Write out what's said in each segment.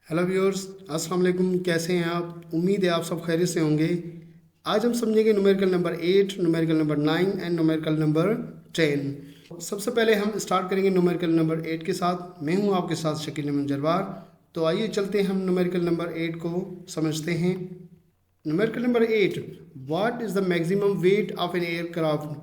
Hello viewers, अस्सलाम वालेकुम। कैसे हैं आप? उम्मीद है आप सब खैरियत से होंगे। आज हम समझेंगे numerical number 8, numerical number 9 and numerical number 10। सबसे पहले हम स्टार्ट करेंगे न्यूमेरिकल नंबर 8 के साथ। मैं हूं आपके साथ शकील अहमद जरवार। तो आइए चलते हैं, हम न्यूमेरिकल नंबर 8 को समझते हैं। Numerical number 8, what is the maximum weight of an aircraft.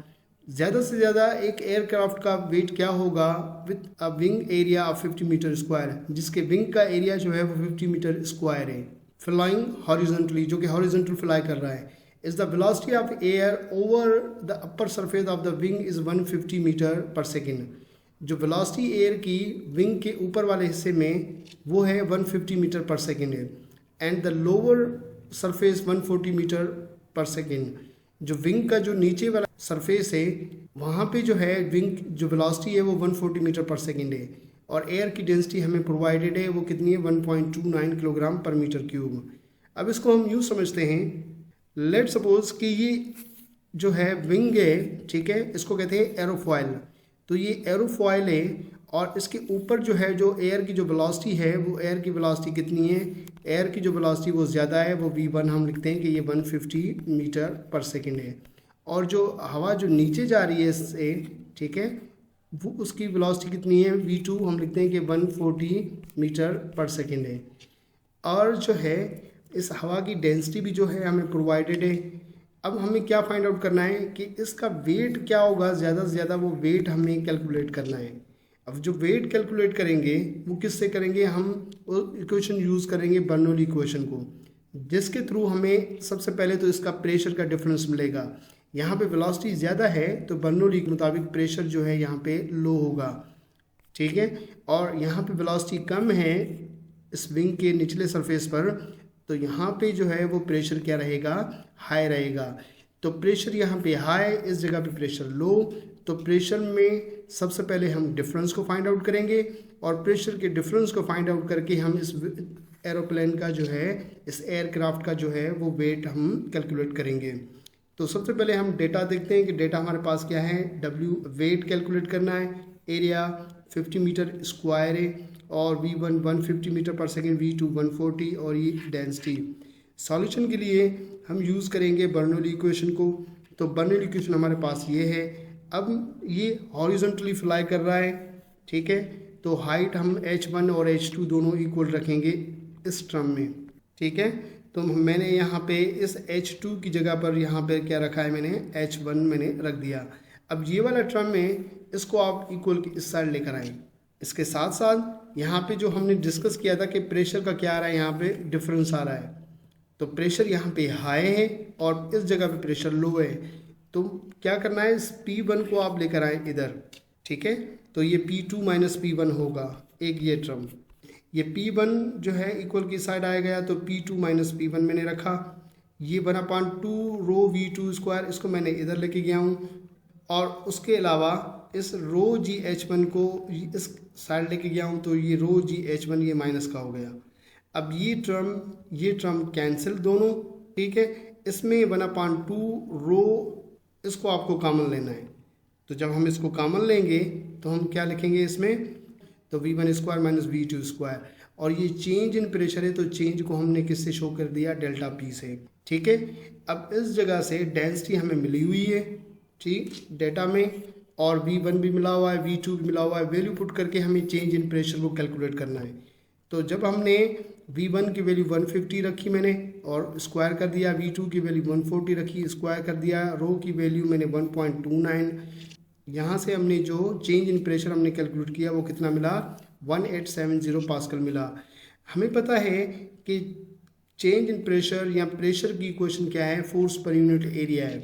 ज़्यादा से ज़्यादा एक एयरक्राफ्ट का वेट क्या होगा with a wing area of 50 meter square, जिसके विंग का एरिया जो है वो 50 मीटर स्क्वायर है। फ्लाइंग हॉरिजॉन्टली, जो कि हॉरिजॉन्टल फ्लाई कर रहा है। Is the velocity of air over the upper surface of the wing is 150 meter per second. जो वेलोसिटी एयर की विंग के ऊपर वाले हिस्से में वो है 150 मीटर पर सेकेंड है, and the lower surface 140 meter per second. जो विंग का जो नीचे वाला सरफेस है वहाँ पे जो है विंग जो वेलोसिटी है वो 140 मीटर पर सेकेंड है, और एयर की डेंसिटी हमें प्रोवाइडेड है वो कितनी है 1.29 किलोग्राम पर मीटर क्यूब। अब इसको हम यूँ समझते हैं, लेट सपोज कि ये जो है विंग है, ठीक है, इसको कहते हैं एरोफॉयल। तो ये एरोफॉयल है और इसके ऊपर जो है जो एयर की जो वेलोसिटी है वो एयर की वेलोसिटी कितनी है, एयर की जो वेलोसिटी वो ज़्यादा है, वो V1 हम लिखते हैं कि ये 150 मीटर पर सेकेंड है। और जो हवा जो नीचे जा रही है इससे, ठीक है, वो उसकी वेलोसिटी कितनी है V2 हम लिखते हैं कि 140 मीटर पर सेकेंड है। और जो है इस हवा की डेंसिटी भी जो है हमें प्रोवाइडेड है। अब हमें क्या फाइंड आउट करना है कि इसका वेट क्या होगा, ज़्यादा से ज़्यादा वो वेट हमें कैलकुलेट करना है। अब जो वेट कैलकुलेट करेंगे वो किससे करेंगे, हम इक्वेशन यूज़ करेंगे बर्नौली इक्वेशन को, जिसके थ्रू हमें सबसे पहले तो इसका प्रेशर का डिफरेंस मिलेगा। यहाँ पे वेलोसिटी ज़्यादा है तो बर्नौली के मुताबिक प्रेशर जो है यहाँ पे लो होगा, ठीक है। और यहाँ पे वेलोसिटी कम है इस विंग के निचले सरफेस पर, तो यहाँ पे जो है वो प्रेशर क्या रहेगा, हाई रहेगा। तो प्रेशर यहाँ पे हाई, इस जगह पे प्रेशर लो। तो प्रेशर में सबसे पहले हम डिफरेंस को फाइंड आउट करेंगे, और प्रेशर के डिफरेंस को फाइंड आउट करके हम इस एरोप्लेन का जो है, इस एयरक्राफ्ट का जो है वो वेट हम कैलकुलेट करेंगे। तो सबसे पहले हम डेटा देखते हैं कि डेटा हमारे पास क्या है। W वेट कैलकुलेट करना है, एरिया 50 मीटर स्क्वायर है, और V1 150 meter per second, V2 140, और ये डेंसिटी। सॉल्यूशन के लिए हम यूज़ करेंगे बर्नौली इक्वेशन को। तो बर्नौली इक्वेशन हमारे पास ये है। अब ये हॉरिजॉन्टली फ्लाई कर रहा है, ठीक है, तो हाइट हम H1 और H2 दोनों इक्वल रखेंगे इस टर्म में, ठीक है। तो मैंने यहाँ पे इस H2 की जगह पर यहाँ पे क्या रखा है, मैंने H1 मैंने रख दिया। अब ये वाला टर्म में इसको आप इक्वल की इस साइड लेकर आए। इसके साथ साथ यहाँ पे जो हमने डिस्कस किया था कि प्रेशर का क्या आ रहा है, यहाँ पे डिफरेंस आ रहा है। तो प्रेशर यहाँ पे हाई है और इस जगह पे प्रेशर लो है। तो क्या करना है, इस P1 को आप लेकर आए इधर, ठीक है। तो ये P2 माइनस P1 होगा, एक ये टर्म। ये P1 जो है इक्वल की साइड आ गया, तो P2 माइनस P1 मैंने रखा। ये 1/2 रो V2 स्क्वायर, इसको मैंने इधर लेके गया हूँ। और उसके अलावा इस रो GH1 को इस साइड लेके गया हूँ, तो ये रो GH1 ये माइनस का हो गया। अब ये टर्म कैंसिल दोनों, ठीक है। इसमें 1/2 रो, इसको आपको कॉमन लेना है। तो जब हम इसको कॉमन लेंगे तो हम क्या लिखेंगे इसमें, तो V1 square minus V2 square. और ये चेंज इन प्रेशर है, तो चेंज को हमने किससे शो कर दिया, डेल्टा P से, ठीक है। अब इस जगह से डेंसिटी हमें मिली हुई है, ठीक, डेटा में, और V1 भी मिला हुआ है, V2 भी मिला हुआ है। वैल्यू पुट करके हमें चेंज इन प्रेशर को कैलकुलेट करना है। तो जब हमने V1 की वैल्यू 150 रखी मैंने और स्क्वायर कर दिया, V2 की वैल्यू 140 रखी, स्क्वायर कर दिया, रो की वैल्यू मैंने 1.29, यहाँ से हमने जो चेंज इन प्रेशर हमने कैलकुलेट किया वो कितना मिला, 1870 पास्कल मिला। हमें पता है कि चेंज इन प्रेशर या प्रेशर की इक्वेशन क्या है, फोर्स पर यूनिट एरिया है।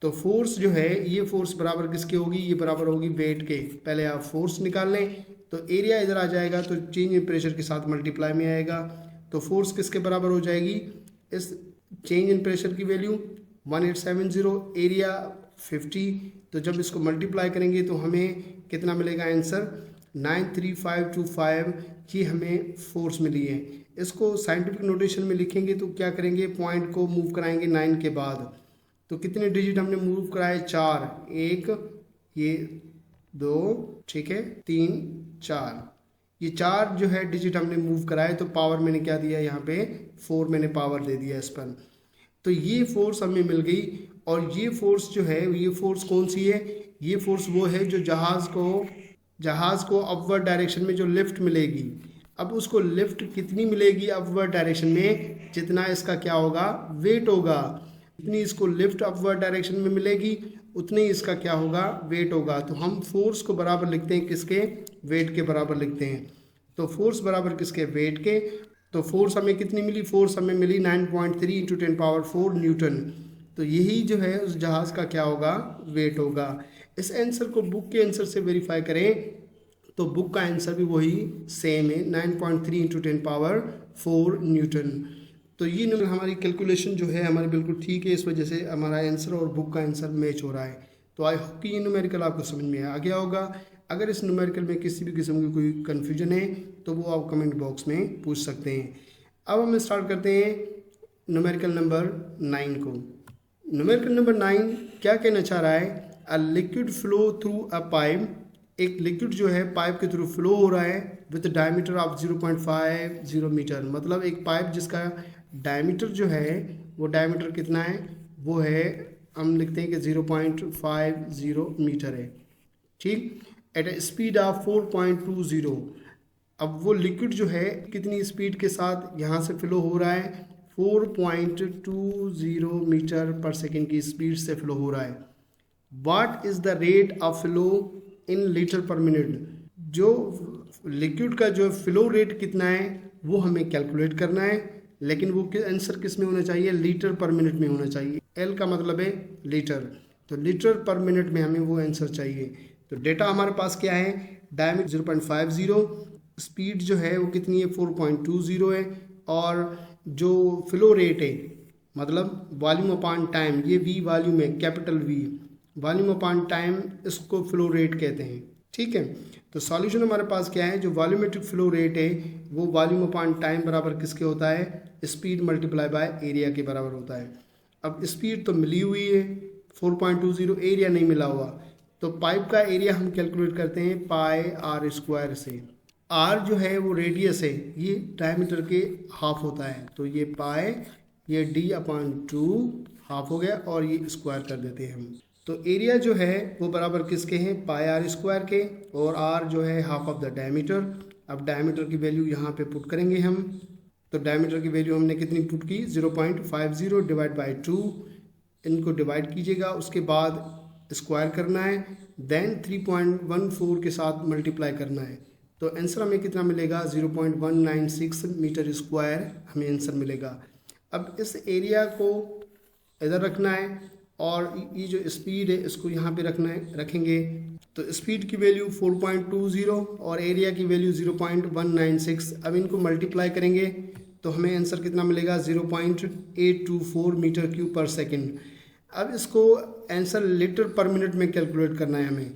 तो फोर्स जो है, ये फोर्स बराबर किसके होगी, ये बराबर होगी वेट के। पहले आप फोर्स निकाल लें, तो एरिया इधर आ जाएगा, तो चेंज इन प्रेशर के साथ मल्टीप्लाई में आएगा। तो फोर्स किसके बराबर हो जाएगी, इस चेंज इन प्रेशर की वैल्यू 1870, एरिया 50। तो जब इसको मल्टीप्लाई करेंगे तो हमें कितना मिलेगा आंसर, 93525, ये हमें फोर्स मिली है। इसको साइंटिफिक नोटेशन में लिखेंगे तो क्या करेंगे, पॉइंट को मूव कराएंगे 9 के बाद। तो कितने डिजिट हमने मूव कराए, 4, 1, ये 2, ठीक है, 3, 4, ये 4 जो है डिजिट हमने मूव कराए तो पावर मैंने क्या दिया यहाँ पे 4 मैंने पावर दे दिया इस पर। तो ये फोर्स हमें मिल गई और ये फोर्स जो है ये फोर्स कौन सी है, ये फोर्स वो है जो जहाज़ को अपवर्ड डायरेक्शन में जो लिफ्ट मिलेगी। अब उसको लिफ्ट कितनी मिलेगी अपवर्ड डायरेक्शन में, जितना इसका क्या होगा वेट होगा, जितनी इसको लिफ्ट अपवर्ड डायरेक्शन में मिलेगी उतने ही इसका क्या होगा वेट होगा। तो हम फोर्स को बराबर लिखते हैं किसके, वेट के बराबर लिखते हैं। तो फोर्स बराबर किसके, वेट के। तो फोर्स हमें कितनी मिली, फोर्स हमें मिली 9.3 × 10⁴ न्यूटन। तो यही जो है उस जहाज़ का क्या होगा वेट होगा। इस आंसर को बुक के आंसर से वेरीफाई करें तो बुक का आंसर भी वही सेम है 9.3 × 10⁴ न्यूटन। तो ये हमारी कैलकुलेशन जो है हमारी बिल्कुल ठीक है, इस वजह से हमारा आंसर और बुक का आंसर मैच हो रहा है। तो आई होप कि ये न्यूमेरिकल आपको समझ में आ गया होगा। अगर इस न्यूमेरिकल में किसी भी किस्म की कोई कन्फ्यूजन है तो वो आप कमेंट बॉक्स में पूछ सकते हैं। अब हम स्टार्ट करते हैं न्यूमेरिकल नंबर 9 को। न्यूमेरिकल नंबर 9 क्या कहना चाह रहा है, a liquid flow through a pipe, एक लिक्विड जो है पाइप के थ्रू फ्लो हो रहा है विद डायमीटर ऑफ 0.50 मीटर। मतलब एक पाइप जिसका डायमीटर जो है वो डायमीटर कितना है, वो है हम लिखते हैं कि 0.50 मीटर है, ठीक, एट ए स्पीड ऑफ 4.20। अब वो लिक्विड जो है कितनी स्पीड के साथ यहाँ से फ्लो हो रहा है, 4.20 मीटर पर सेकेंड की स्पीड से फ्लो हो रहा है। What is the rate of flow in litre पर मिनट, जो लिक्विड का जो फ्लो रेट कितना है वो हमें कैलकुलेट करना है, लेकिन वो आंसर किस में होना चाहिए, लीटर पर मिनट में होना चाहिए। एल का मतलब है लीटर, तो लीटर पर मिनट में हमें वो आंसर चाहिए। तो डेटा हमारे पास क्या है, डायमीटर 0.50, स्पीड जो है वो कितनी है 4.20 है, और जो फ्लो रेट है मतलब वॉल्यूम अपॉन टाइम, ये वी वॉल्यूम है, capital V, volume upon time इसको फ्लो रेट कहते हैं, ठीक है। तो सॉल्यूशन हमारे पास क्या है, जो वॉल्यूमेट्रिक फ्लो रेट है वो वॉल्यूम अपॉन टाइम बराबर किसके होता है, स्पीड मल्टीप्लाई बाय एरिया के बराबर होता है। अब स्पीड तो मिली हुई है 4.20, एरिया नहीं मिला हुआ, तो पाइप का एरिया हम कैलकुलेट करते हैं πr² से। आर जो है वो रेडियस है, ये डायमीटर के हाफ होता है, तो ये पाई, ये d/2 हाफ हो गया और ये स्क्वायर कर देते हैं हम। तो एरिया जो है वो बराबर किसके हैं, πr² के, और r जो है हाफ ऑफ द डायमीटर। अब डायमीटर की वैल्यू यहाँ पे पुट करेंगे हम, तो डायमीटर की वैल्यू हमने कितनी पुट की 0.50 डिवाइड बाई 2, इनको डिवाइड कीजिएगा, उसके बाद स्क्वायर करना है, देन 3.14 के साथ मल्टीप्लाई करना है, तो आंसर हमें कितना मिलेगा 0.196 मीटर स्क्वायर हमें आंसर मिलेगा। अब इस एरिया को इधर रखना है और ये जो स्पीड है इसको यहाँ पे रखना है, रखेंगे, तो स्पीड की वैल्यू 4.20 और एरिया की वैल्यू 0.196। अब इनको मल्टीप्लाई करेंगे तो हमें आंसर कितना मिलेगा 0.824 मीटर क्यूब पर सेकेंड। अब इसको आंसर लीटर पर मिनट में कैलकुलेट करना है हमें,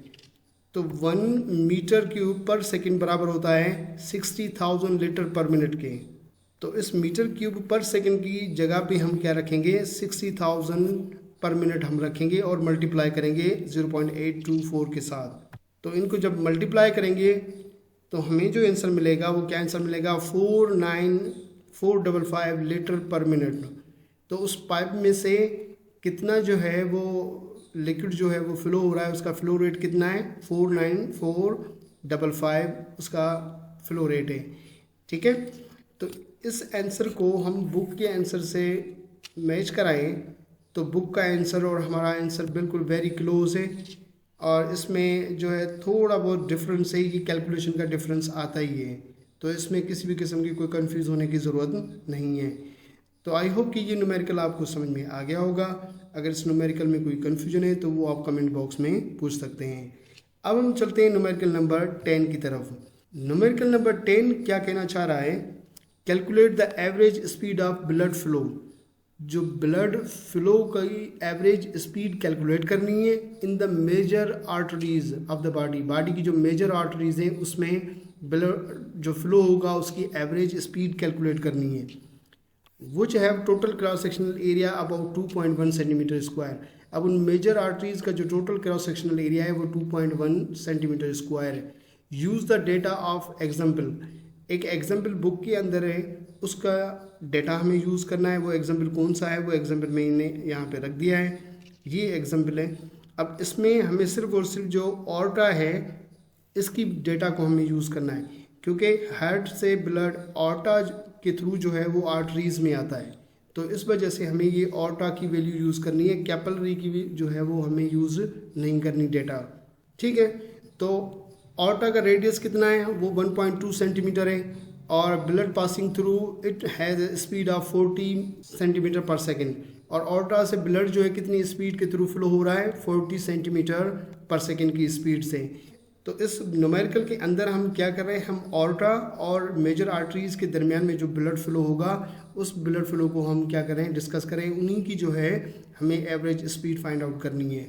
तो 1 मीटर क्यूब पर सेकेंड बराबर होता है 60,000 लीटर पर मिनट के। तो इस मीटर क्यूब पर सेकेंड की जगह पे हम क्या रखेंगे 60,000 पर मिनट हम रखेंगे और मल्टीप्लाई करेंगे 0.824 के साथ। तो इनको जब मल्टीप्लाई करेंगे तो हमें जो आंसर मिलेगा वो क्या आंसर मिलेगा 49455 लीटर पर मिनट। तो उस पाइप में से कितना जो है वो लिक्विड जो है वो फ्लो हो रहा है, उसका फ्लो रेट कितना है 49455 उसका फ्लो रेट है, ठीक है। तो इस आंसर को हम बुक के आंसर से मैच कराएं तो बुक का आंसर और हमारा आंसर बिल्कुल वेरी क्लोज है, और इसमें जो है थोड़ा बहुत डिफरेंस है, ये कैलकुलेशन का डिफरेंस आता ही है, तो इसमें किसी भी किस्म की कोई कंफ्यूज होने की ज़रूरत नहीं है। तो आई होप कि ये न्यूमेरिकल आपको समझ में आ गया होगा। अगर इस न्यूमेरिकल में कोई कन्फ्यूजन है तो वो आप कमेंट बॉक्स में पूछ सकते हैं। अब हम चलते हैं न्यूमेरिकल नंबर 10 की तरफ। न्यूमेरिकल नंबर 10 क्या कहना चाह रहा है, calculate the average speed of blood flow. जो ब्लड फ्लो की एवरेज स्पीड कैलकुलेट करनी है in the major arteries of the body, body की जो मेजर आर्टरीज हैं उसमें ब्लड जो फ्लो होगा उसकी एवरेज स्पीड कैलकुलेट करनी है। Which have total cross sectional area about 2.1 centimetre square. अब उन मेजर आर्टरीज का जो टोटल क्रॉस सेक्शनल एरिया है वो 2.1 सेंटीमीटर स्क्वायर है। Use the data of example. एक एग्जाम्पल बुक के अंदर है, उसका डेटा हमें यूज़ करना है। वो एग्जाम्पल कौन सा है, वो एग्जाम्पल मैंने यहाँ पे रख दिया है, ये एग्जाम्पल है। अब इसमें हमें सिर्फ और सिर्फ जो ऑर्टा है इसकी डेटा को हमें यूज़ करना है, क्योंकि हार्ट से ब्लड ऑर्टा के थ्रू जो है वो आर्टरीज में आता है। तो इस वजह से हमें ये ऑर्टा की वैल्यू यूज़ करनी है, कैपिलरी की भी जो है वो हमें यूज़ नहीं करनी डेटा। ठीक है, तो ऑर्टा का रेडियस कितना है, वो 1.2 सेंटीमीटर है और blood passing through it has speed of 40 centimetre पर सेकेंड। और ऑर्टा से ब्लड जो है कितनी स्पीड के थ्रू फ्लो हो रहा है, 40 सेंटीमीटर पर सेकेंड की स्पीड से। तो इस न्यूमेरिकल के अंदर हम क्या कर रहे हैं, हम ऑर्टा और मेजर आर्टरीज के दरमियान में जो ब्लड फ्लो होगा उस ब्लड फ्लो को हम क्या कर रहे हैं, डिस्कस करें। उन्हीं की जो है हमें एवरेज स्पीड फाइंड आउट करनी है।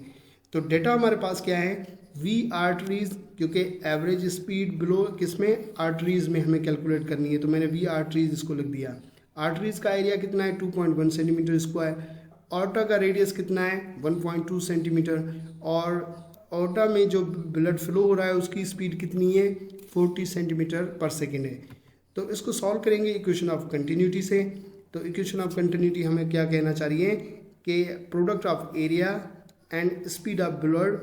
तो डेटा हमारे पास क्या है, वी आर्टरीज, क्योंकि एवरेज स्पीड बिलो किसमें, आर्टरीज में हमें कैलकुलेट करनी है। तो मैंने वी आर्टरीज इसको लिख दिया। आर्टरीज का एरिया कितना है, 2.1 सेंटीमीटर स्क्वायर। ऑर्टा का रेडियस कितना है, 1.2 सेंटीमीटर। और ऑर्टा में जो ब्लड फ्लो हो रहा है उसकी स्पीड कितनी है, 40 सेंटीमीटर पर सेकेंड है। तो इसको सॉल्व करेंगे इक्वेशन ऑफ कंटिन्यूटी से। तो इक्वेशन ऑफ कंटिन्यूटी हमें क्या कहना चाहिए कि product of area and speed of blood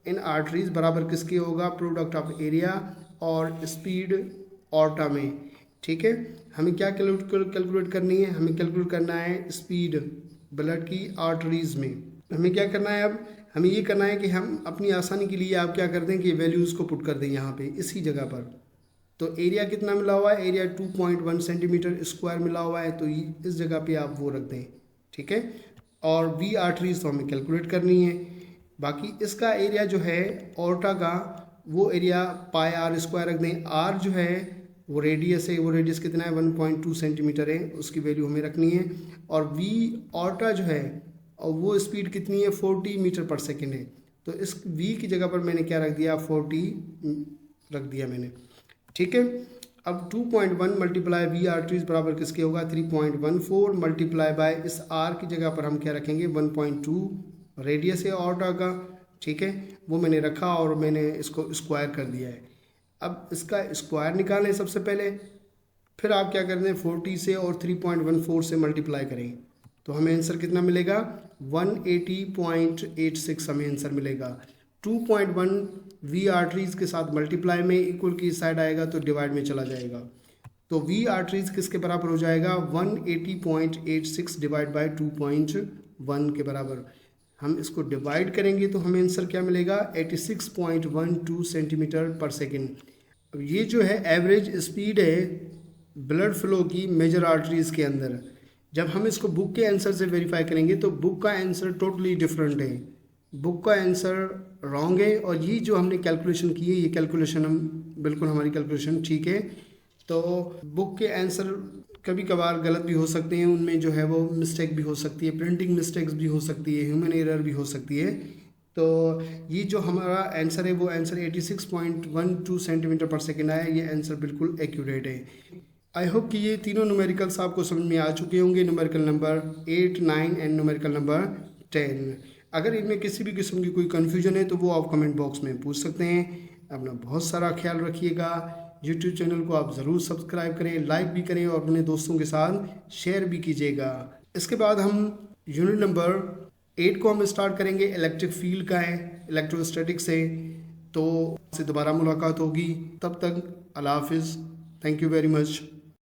in arteries बराबर किसके होगा, प्रोडक्ट ऑफ एरिया और स्पीड ऑर्टा में। ठीक है, हमें क्या कैलकुलेट करनी है, हमें कैलकुलेट करना है स्पीड ब्लड की आर्टरीज में। हमें क्या करना है, अब हमें ये करना है कि हम अपनी आसानी के लिए आप क्या कर दें कि वैल्यूज़ को पुट कर दें यहाँ पे इसी जगह पर। तो एरिया कितना मिला हुआ है, एरिया 2.1 सेंटीमीटर स्क्वायर मिला हुआ है, तो इस जगह पे आप वो रख दें। ठीक है, और वी आर्टरीज तो हमें कैलकुलेट करनी है। बाकी इसका एरिया जो है ऑर्टा का, वो एरिया पाई आर स्क्वायर रख दें। आर जो है वो रेडियस है, वो रेडियस कितना है, 1.2 सेंटीमीटर है, उसकी वैल्यू हमें रखनी है। और वी ऑर्टा जो है और वो स्पीड कितनी है, 40 मीटर पर सेकेंड है। तो इस v की जगह पर मैंने क्या रख दिया, 40 रख दिया मैंने। ठीक है, अब 2.1 मल्टीप्लाई वी आर्टरीज बराबर किसके होगा, 3.14 मल्टीप्लाई बाय इस r की जगह पर हम क्या रखेंगे, 1.2 रेडियस है ऑर्टा का। ठीक है, वो मैंने रखा और मैंने इसको स्क्वायर कर दिया है। अब इसका स्क्वायर निकालें सबसे पहले, फिर आप क्या कर दें, 40 से और 3.14 से मल्टीप्लाई करें तो हमें आंसर कितना मिलेगा, 180.86 हमें आंसर मिलेगा। 2.1 वी आर्टरीज के साथ मल्टीप्लाई में इक्वल की साइड आएगा तो डिवाइड में चला जाएगा। तो वी आर्टरीज किसके बराबर हो जाएगा, 180.86 डिवाइड बाय 2.1 के बराबर। हम इसको डिवाइड करेंगे तो हमें आंसर क्या मिलेगा, 86.12 सेंटीमीटर पर सेकेंड। अब ये जो है एवरेज स्पीड है ब्लड फ्लो की मेजर आर्टरीज के अंदर। जब हम इसको बुक के आंसर से वेरीफाई करेंगे तो बुक का आंसर टोटली डिफरेंट है, बुक का आंसर रॉन्ग है। और ये जो हमने कैलकुलेशन की है, ये कैलकुलेशन हम बिल्कुल हमारी कैलकुलेशन ठीक है। तो बुक के आंसर कभी कभार गलत भी हो सकते हैं, उनमें जो है वो मिस्टेक भी हो सकती है, प्रिंटिंग मिस्टेक्स भी हो सकती है, ह्यूमन एरर भी हो सकती है। तो ये जो हमारा आंसर है वो आंसर 86.12 सेंटीमीटर पर सेकेंड आया, ये आंसर बिल्कुल एक्यूरेट है। आई होप कि ये तीनों न्यूमेरिकल्स आपको समझ में आ चुके होंगे, numerical number 8, 9 and numerical number 10। अगर इनमें किसी भी किस्म की कोई कन्फ्यूजन है तो वो आप कमेंट बॉक्स में पूछ सकते हैं। अपना बहुत सारा ख्याल रखिएगा। यूट्यूब चैनल को आप ज़रूर सब्सक्राइब करें, लाइक भी करें और अपने दोस्तों के साथ शेयर भी कीजिएगा। इसके बाद हम यूनिट नंबर 8 को हम स्टार्ट करेंगे, इलेक्ट्रिक फील्ड का है, इलेक्ट्रोस्टैटिक से। तो दोबारा मुलाकात होगी, तब तक अल्लाह हाफिज़। Thank you very much.